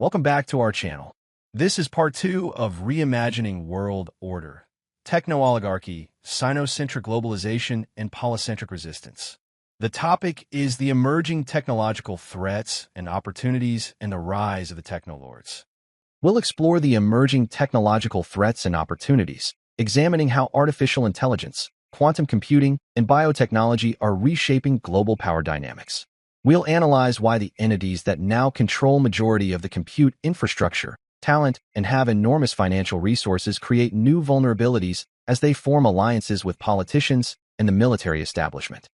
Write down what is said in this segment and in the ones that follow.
Welcome back to our channel. This is part 2 of Reimagining World Order, Techno-Oligarchy, Sino-Centric Globalization, and Polycentric Resistance. The topic is the emerging technological threats and opportunities and the rise of the Techno-Lords. We'll explore the emerging technological threats and opportunities, examining how artificial intelligence, quantum computing, and biotechnology are reshaping global power dynamics. We'll analyze why the entities that now control majority of the compute infrastructure, talent, and have enormous financial resources create new vulnerabilities as they form alliances with politicians and the military establishment.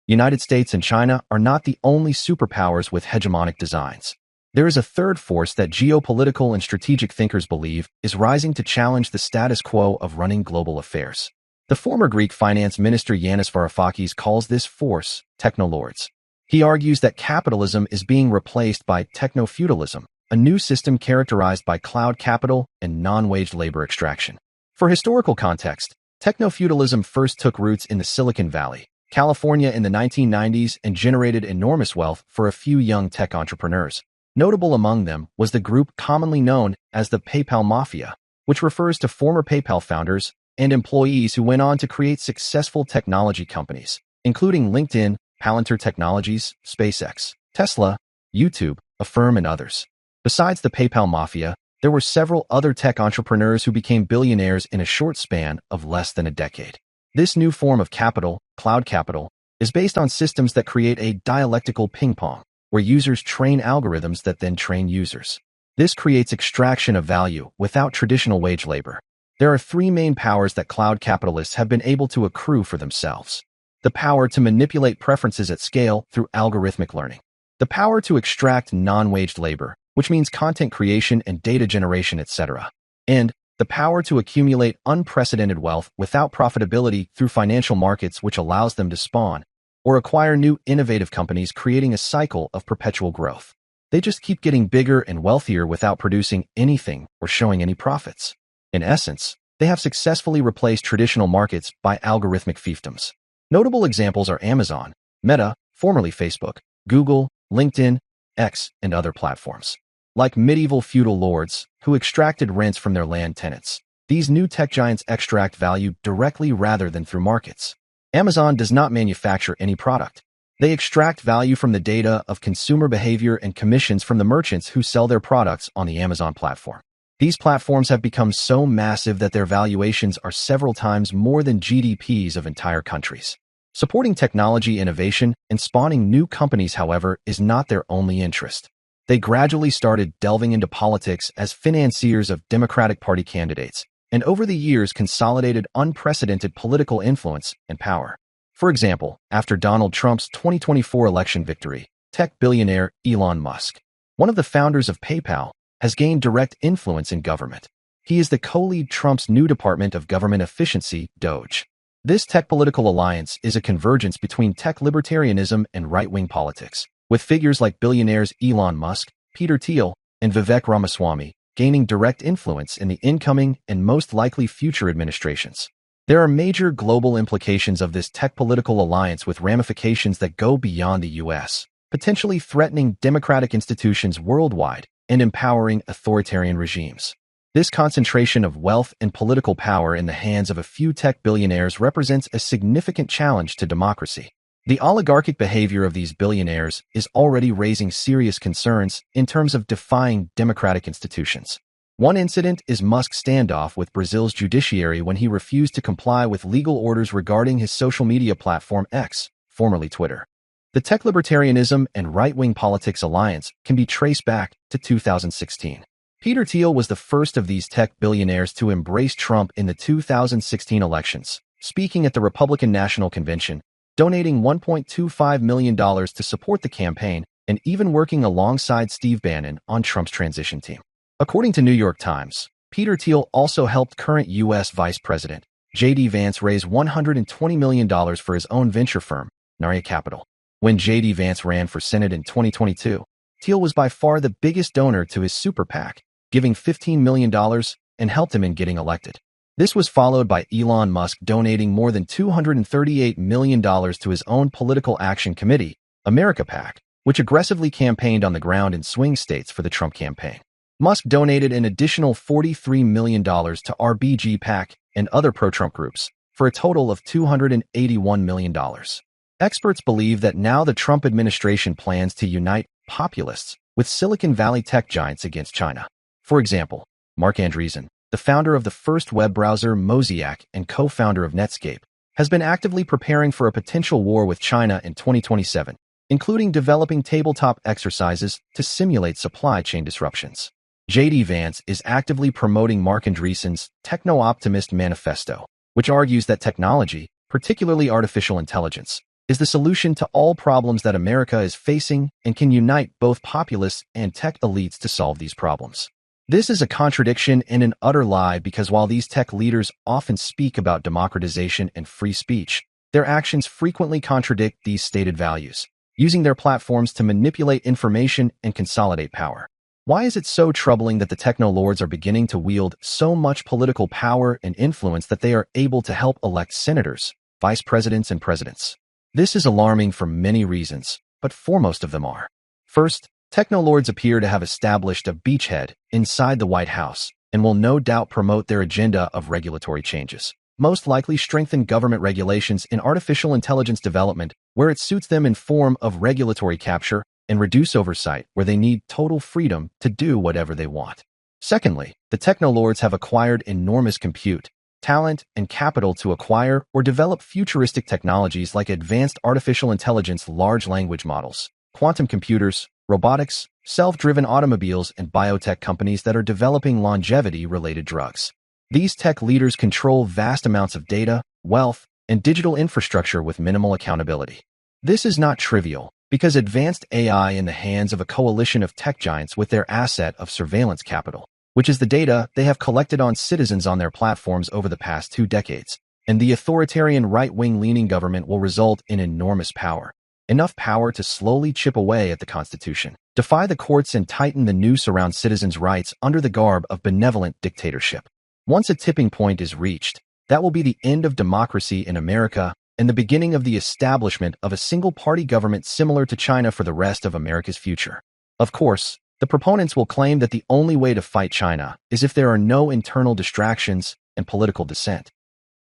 United States and China are not the only superpowers with hegemonic designs. There is a third force that geopolitical and strategic thinkers believe is rising to challenge the status quo of running global affairs. The former Greek finance minister Yanis Varoufakis calls this force Techno-Lords. He argues that capitalism is being replaced by techno-feudalism, a new system characterized by cloud capital and non-wage labor extraction. For historical context, techno-feudalism first took roots in the Silicon Valley, California in the 1990s and generated enormous wealth for a few young tech entrepreneurs. Notable among them was the group commonly known as the PayPal Mafia, which refers to former PayPal founders and employees who went on to create successful technology companies, including LinkedIn, Palantir Technologies, SpaceX, Tesla, YouTube, Affirm, and others. Besides the PayPal Mafia, there were several other tech entrepreneurs who became billionaires in a short span of less than a decade. This new form of capital, cloud capital, is based on systems that create a dialectical ping-pong, where users train algorithms that then train users. This creates extraction of value without traditional wage labor. There are three main powers that cloud capitalists have been able to accrue for themselves. The power to manipulate preferences at scale through algorithmic learning. The power to extract non-waged labor, which means content creation and data generation, etc. And the power to accumulate unprecedented wealth without profitability through financial markets, which allows them to spawn or acquire new innovative companies, creating a cycle of perpetual growth. They just keep getting bigger and wealthier without producing anything or showing any profits. In essence, they have successfully replaced traditional markets by algorithmic fiefdoms. Notable examples are Amazon, Meta, formerly Facebook, Google, LinkedIn, X, and other platforms. Like medieval feudal lords who extracted rents from their land tenants, these new tech giants extract value directly rather than through markets. Amazon does not manufacture any product. They extract value from the data of consumer behavior and commissions from the merchants who sell their products on the Amazon platform. These platforms have become so massive that their valuations are several times more than GDPs of entire countries. Supporting technology innovation and spawning new companies, however, is not their only interest. They gradually started delving into politics as financiers of Democratic Party candidates, and over the years consolidated unprecedented political influence and power. For example, after Donald Trump's 2024 election victory, tech billionaire Elon Musk, one of the founders of PayPal, has gained direct influence in government. He is the co-lead Trump's new Department of Government Efficiency, DOGE. This tech political alliance is a convergence between tech libertarianism and right-wing politics, with figures like billionaires Elon Musk, Peter Thiel, and Vivek Ramaswamy gaining direct influence in the incoming and most likely future administrations. There are major global implications of this tech political alliance with ramifications that go beyond the U.S., potentially threatening democratic institutions worldwide and empowering authoritarian regimes. This concentration of wealth and political power in the hands of a few tech billionaires represents a significant challenge to democracy. The oligarchic behavior of these billionaires is already raising serious concerns in terms of defying democratic institutions. One incident is Musk's standoff with Brazil's judiciary when he refused to comply with legal orders regarding his social media platform X, formerly Twitter. The tech libertarianism and right-wing politics alliance can be traced back to 2016. Peter Thiel was the first of these tech billionaires to embrace Trump in the 2016 elections, speaking at the Republican National Convention, donating $1.25 million to support the campaign, and even working alongside Steve Bannon on Trump's transition team. According to New York Times, Peter Thiel also helped current U.S. Vice President J.D. Vance raise $120 million for his own venture firm, Naria Capital. When J.D. Vance ran for Senate in 2022, Thiel was by far the biggest donor to his super PAC, giving $15 million and helped him in getting elected. This was followed by Elon Musk donating more than $238 million to his own political action committee, America PAC, which aggressively campaigned on the ground in swing states for the Trump campaign. Musk donated an additional $43 million to RBG PAC and other pro-Trump groups, for a total of $281 million. Experts believe that now the Trump administration plans to unite populists with Silicon Valley tech giants against China. For example, Mark Andreessen, the founder of the first web browser Mosaic and co-founder of Netscape, has been actively preparing for a potential war with China in 2027, including developing tabletop exercises to simulate supply chain disruptions. J.D. Vance is actively promoting Mark Andreessen's Techno-Optimist Manifesto, which argues that technology, particularly artificial intelligence, is the solution to all problems that America is facing and can unite both populists and tech elites to solve these problems. This is a contradiction and an utter lie because while these tech leaders often speak about democratization and free speech, their actions frequently contradict these stated values, using their platforms to manipulate information and consolidate power. Why is it so troubling that the Techno-lords are beginning to wield so much political power and influence that they are able to help elect senators, vice presidents, and presidents? This is alarming for many reasons, but foremost of them are: first, Techno-lords appear to have established a beachhead inside the White House and will no doubt promote their agenda of regulatory changes, most likely strengthen government regulations in artificial intelligence development where it suits them in form of regulatory capture, and reduce oversight where they need total freedom to do whatever they want. Secondly, the Techno-lords have acquired enormous compute, talent, and capital to acquire or develop futuristic technologies like advanced artificial intelligence, large language models, quantum computers, robotics, self-driven automobiles, and biotech companies that are developing longevity-related drugs. These tech leaders control vast amounts of data, wealth, and digital infrastructure with minimal accountability. This is not trivial, because advanced AI in the hands of a coalition of tech giants with their asset of surveillance capital, which is the data they have collected on citizens on their platforms over the past 2 decades, and the authoritarian right-wing leaning government will result in enormous power. Enough power to slowly chip away at the Constitution, defy the courts, and tighten the noose around citizens' rights under the garb of benevolent dictatorship. Once a tipping point is reached, that will be the end of democracy in America and the beginning of the establishment of a single-party government similar to China for the rest of America's future. Of course, the proponents will claim that the only way to fight China is if there are no internal distractions and political dissent.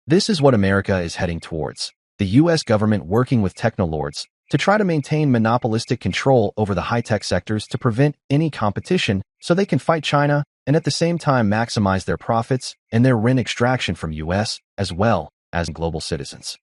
This is what America is heading towards: the U.S. government working with Techno-lords to try to maintain monopolistic control over the high-tech sectors to prevent any competition so they can fight China and at the same time maximize their profits and their rent extraction from U.S. as well as global citizens.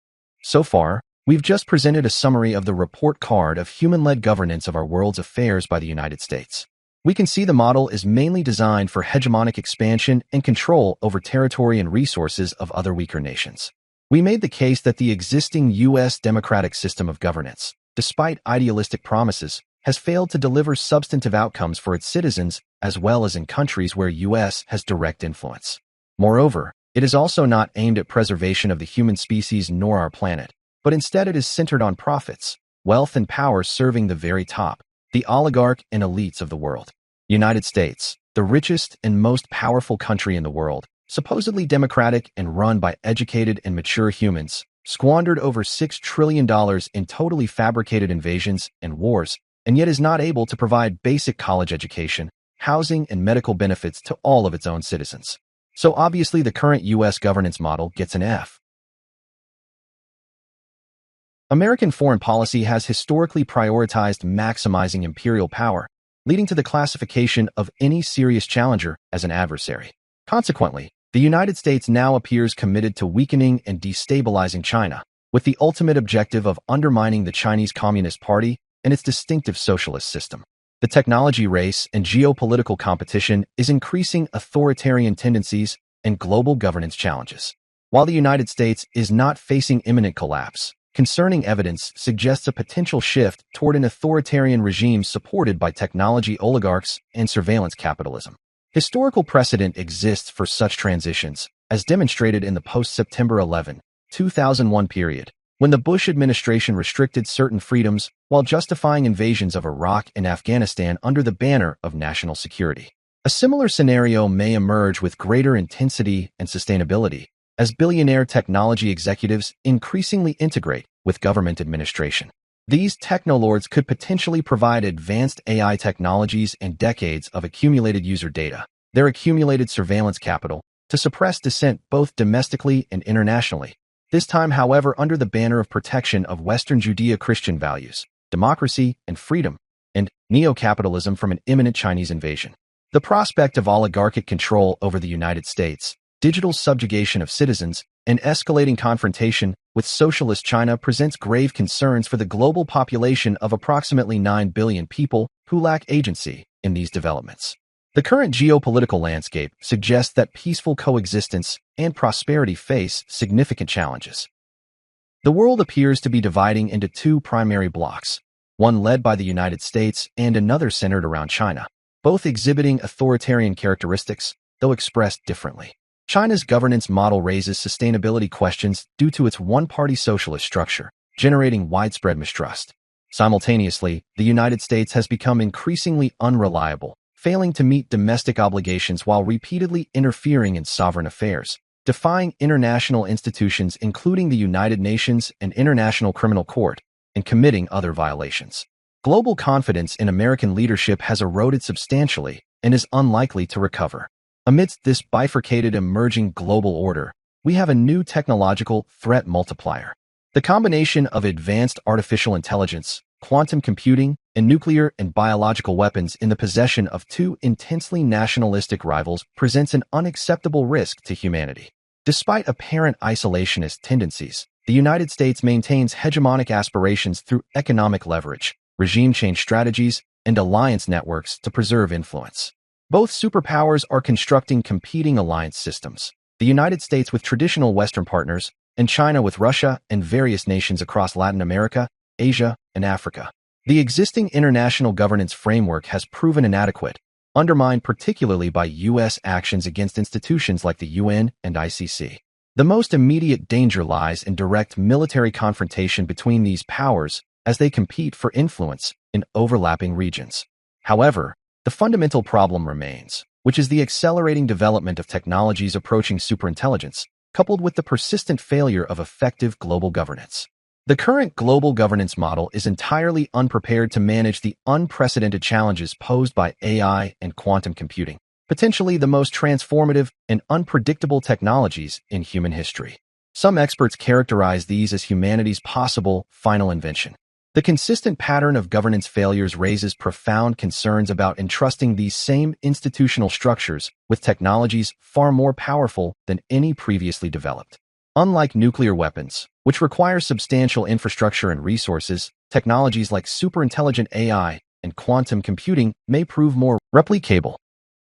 So far, we've just presented a summary of the report card of human-led governance of our world's affairs by the United States. We can see the model is mainly designed for hegemonic expansion and control over territory and resources of other weaker nations. We made the case that the existing U.S. democratic system of governance, despite idealistic promises, has failed to deliver substantive outcomes for its citizens as well as in countries where U.S. has direct influence. Moreover, it is also not aimed at preservation of the human species nor our planet, but instead it is centered on profits, wealth, and power serving the very top, the oligarch and elites of the world. United States, the richest and most powerful country in the world, supposedly democratic and run by educated and mature humans, squandered over $6 trillion in totally fabricated invasions and wars, and yet is not able to provide basic college education, housing, and medical benefits to all of its own citizens. So obviously the current U.S. governance model gets an F. American foreign policy has historically prioritized maximizing imperial power, leading to the classification of any serious challenger as an adversary. Consequently, the United States now appears committed to weakening and destabilizing China, with the ultimate objective of undermining the Chinese Communist Party and its distinctive socialist system. The technology race and geopolitical competition is increasing authoritarian tendencies and global governance challenges. While the United States is not facing imminent collapse, concerning evidence suggests a potential shift toward an authoritarian regime supported by technology oligarchs and surveillance capitalism. Historical precedent exists for such transitions, as demonstrated in the post-September 11, 2001 period, when the Bush administration restricted certain freedoms while justifying invasions of Iraq and Afghanistan under the banner of national security. A similar scenario may emerge with greater intensity and sustainability, as billionaire technology executives increasingly integrate with government administration. These technolords could potentially provide advanced AI technologies and decades of accumulated user data, their accumulated surveillance capital, to suppress dissent both domestically and internationally. This time, however, under the banner of protection of Western Judeo-Christian values, democracy and freedom, and neo-capitalism from an imminent Chinese invasion. The prospect of oligarchic control over the United States, digital subjugation of citizens, and escalating confrontation with socialist China presents grave concerns for the global population of approximately 9 billion people who lack agency in these developments. The current geopolitical landscape suggests that peaceful coexistence and prosperity face significant challenges. The world appears to be dividing into two primary blocks, one led by the United States and another centered around China, both exhibiting authoritarian characteristics, though expressed differently. China's governance model raises sustainability questions due to its one-party socialist structure, generating widespread mistrust. Simultaneously, the United States has become increasingly unreliable, failing to meet domestic obligations while repeatedly interfering in sovereign affairs, defying international institutions including the United Nations and International Criminal Court, and committing other violations. Global confidence in American leadership has eroded substantially and is unlikely to recover. Amidst this bifurcated emerging global order, we have a new technological threat multiplier. The combination of advanced artificial intelligence, quantum computing, and nuclear and biological weapons in the possession of two intensely nationalistic rivals presents an unacceptable risk to humanity. Despite apparent isolationist tendencies, the United States maintains hegemonic aspirations through economic leverage, regime change strategies, and alliance networks to preserve influence. Both superpowers are constructing competing alliance systems, the United States with traditional Western partners, and China with Russia and various nations across Latin America, Asia, and Africa. The existing international governance framework has proven inadequate, undermined particularly by U.S. actions against institutions like the UN and ICC. The most immediate danger lies in direct military confrontation between these powers as they compete for influence in overlapping regions. However, the fundamental problem remains, which is the accelerating development of technologies approaching superintelligence, coupled with the persistent failure of effective global governance. The current global governance model is entirely unprepared to manage the unprecedented challenges posed by AI and quantum computing, potentially the most transformative and unpredictable technologies in human history. Some experts characterize these as humanity's possible final invention. The consistent pattern of governance failures raises profound concerns about entrusting these same institutional structures with technologies far more powerful than any previously developed. Unlike nuclear weapons, which require substantial infrastructure and resources, technologies like superintelligent AI and quantum computing may prove more replicable,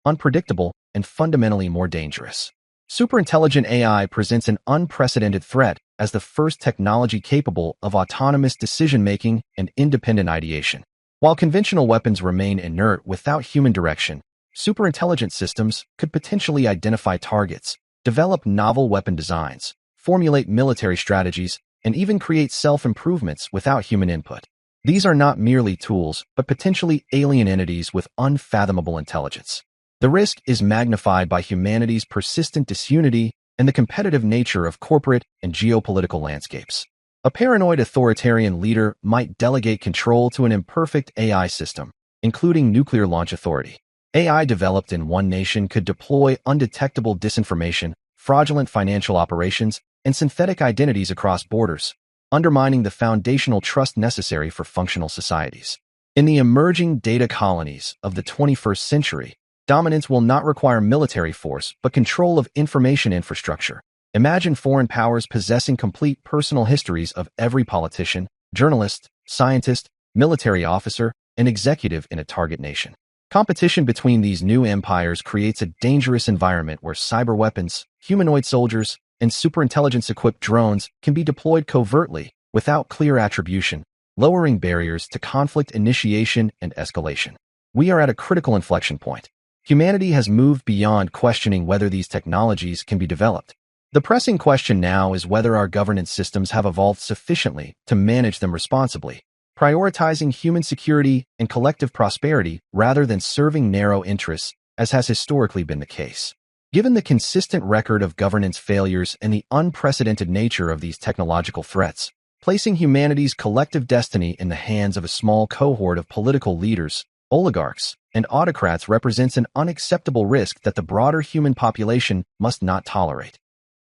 unpredictable, and fundamentally more dangerous. Superintelligent AI presents an unprecedented threat as the first technology capable of autonomous decision-making and independent ideation. While conventional weapons remain inert without human direction, superintelligent systems could potentially identify targets, develop novel weapon designs, formulate military strategies, and even create self-improvements without human input. These are not merely tools, but potentially alien entities with unfathomable intelligence. The risk is magnified by humanity's persistent disunity and the competitive nature of corporate and geopolitical landscapes. A paranoid authoritarian leader might delegate control to an imperfect AI system, including nuclear launch authority. AI developed in one nation could deploy undetectable disinformation, fraudulent financial operations, and synthetic identities across borders, undermining the foundational trust necessary for functional societies. In the emerging data colonies of the 21st century, dominance will not require military force but control of information infrastructure. Imagine foreign powers possessing complete personal histories of every politician, journalist, scientist, military officer, and executive in a target nation. Competition between these new empires creates a dangerous environment where cyber weapons, humanoid soldiers, and superintelligence-equipped drones can be deployed covertly without clear attribution, lowering barriers to conflict initiation and escalation. We are at a critical inflection point. Humanity has moved beyond questioning whether these technologies can be developed. The pressing question now is whether our governance systems have evolved sufficiently to manage them responsibly, prioritizing human security and collective prosperity rather than serving narrow interests, as has historically been the case. Given the consistent record of governance failures and the unprecedented nature of these technological threats, Placing humanity's collective destiny in the hands of a small cohort of political leaders, oligarchs, and autocrats represents an unacceptable risk that the broader human population must not tolerate.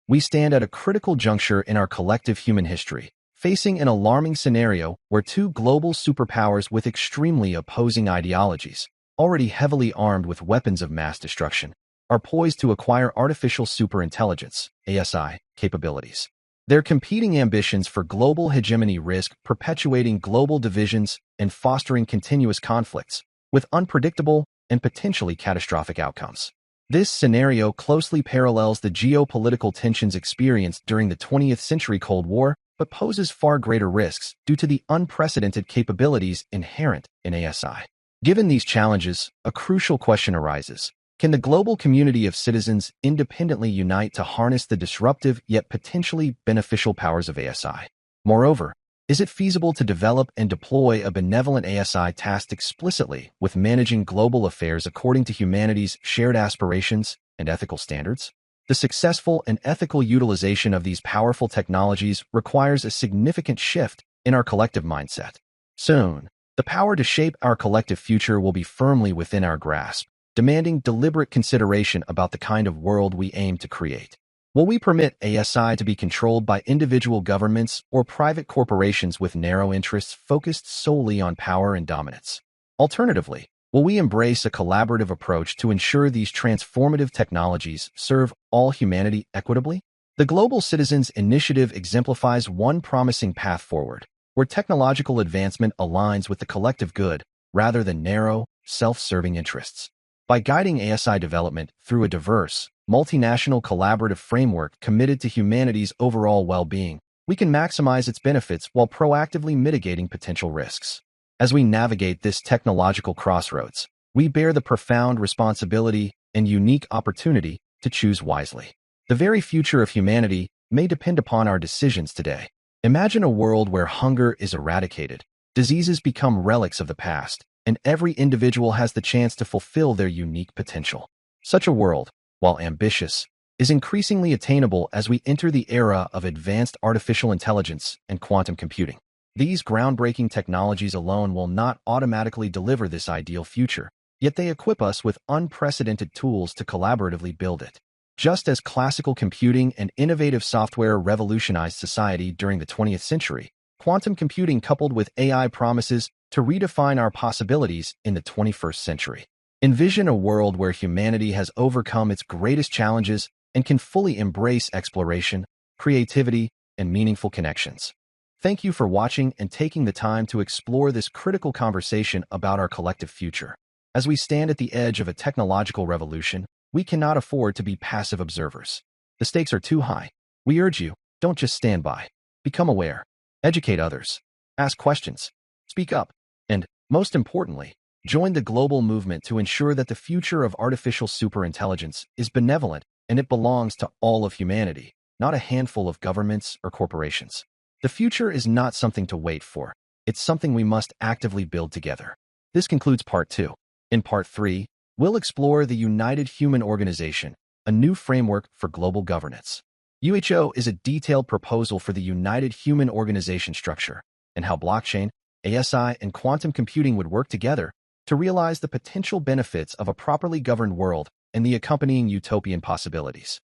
We stand at a critical juncture in our collective human history, facing an alarming scenario where two global superpowers with extremely opposing ideologies, already heavily armed with weapons of mass destruction, are poised to acquire artificial superintelligence, ASI, capabilities. Their competing ambitions for global hegemony risk perpetuating global divisions and fostering continuous conflicts, with unpredictable and potentially catastrophic outcomes. This scenario closely parallels the geopolitical tensions experienced during the 20th century Cold War, but poses far greater risks due to the unprecedented capabilities inherent in ASI. Given these challenges, a crucial question arises. Can the global community of citizens independently unite to harness the disruptive yet potentially beneficial powers of ASI? Moreover, is it feasible to develop and deploy a benevolent ASI tasked explicitly with managing global affairs according to humanity's shared aspirations and ethical standards? The successful and ethical utilization of these powerful technologies requires a significant shift in our collective mindset. Soon, the power to shape our collective future will be firmly within our grasp, demanding deliberate consideration about the kind of world we aim to create. Will we permit ASI to be controlled by individual governments or private corporations with narrow interests focused solely on power and dominance? Alternatively, will we embrace a collaborative approach to ensure these transformative technologies serve all humanity equitably? The Global Citizens Initiative exemplifies one promising path forward, where technological advancement aligns with the collective good rather than narrow, self-serving interests. By guiding ASI development through a diverse, multinational collaborative framework committed to humanity's overall well-being, we can maximize its benefits while proactively mitigating potential risks. As we navigate this technological crossroads, we bear the profound responsibility and unique opportunity to choose wisely. The very future of humanity may depend upon our decisions today. Imagine a world where hunger is eradicated, diseases become relics of the past, and every individual has the chance to fulfill their unique potential. Such a world, while ambitious, is increasingly attainable as we enter the era of advanced artificial intelligence and quantum computing. These groundbreaking technologies alone will not automatically deliver this ideal future, yet they equip us with unprecedented tools to collaboratively build it. Just as classical computing and innovative software revolutionized society during the 20th century, quantum computing coupled with AI promises to redefine our possibilities in the 21st century. Envision a world where humanity has overcome its greatest challenges and can fully embrace exploration, creativity, and meaningful connections. Thank you for watching and taking the time to explore this critical conversation about our collective future. As we stand at the edge of a technological revolution, we cannot afford to be passive observers. The stakes are too high. We urge you, don't just stand by. Become aware. Educate others. Ask questions. Speak up. And, most importantly, join the global movement to ensure that the future of artificial superintelligence is benevolent and it belongs to all of humanity, not a handful of governments or corporations. The future is not something to wait for. It's something we must actively build together. This concludes Part 2. In Part 3, we'll explore the United Human Organization, a new framework for global governance. UHO is a detailed proposal for the United Human Organization structure and how blockchain, ASI, and quantum computing would work together to realize the potential benefits of a properly governed world and the accompanying utopian possibilities.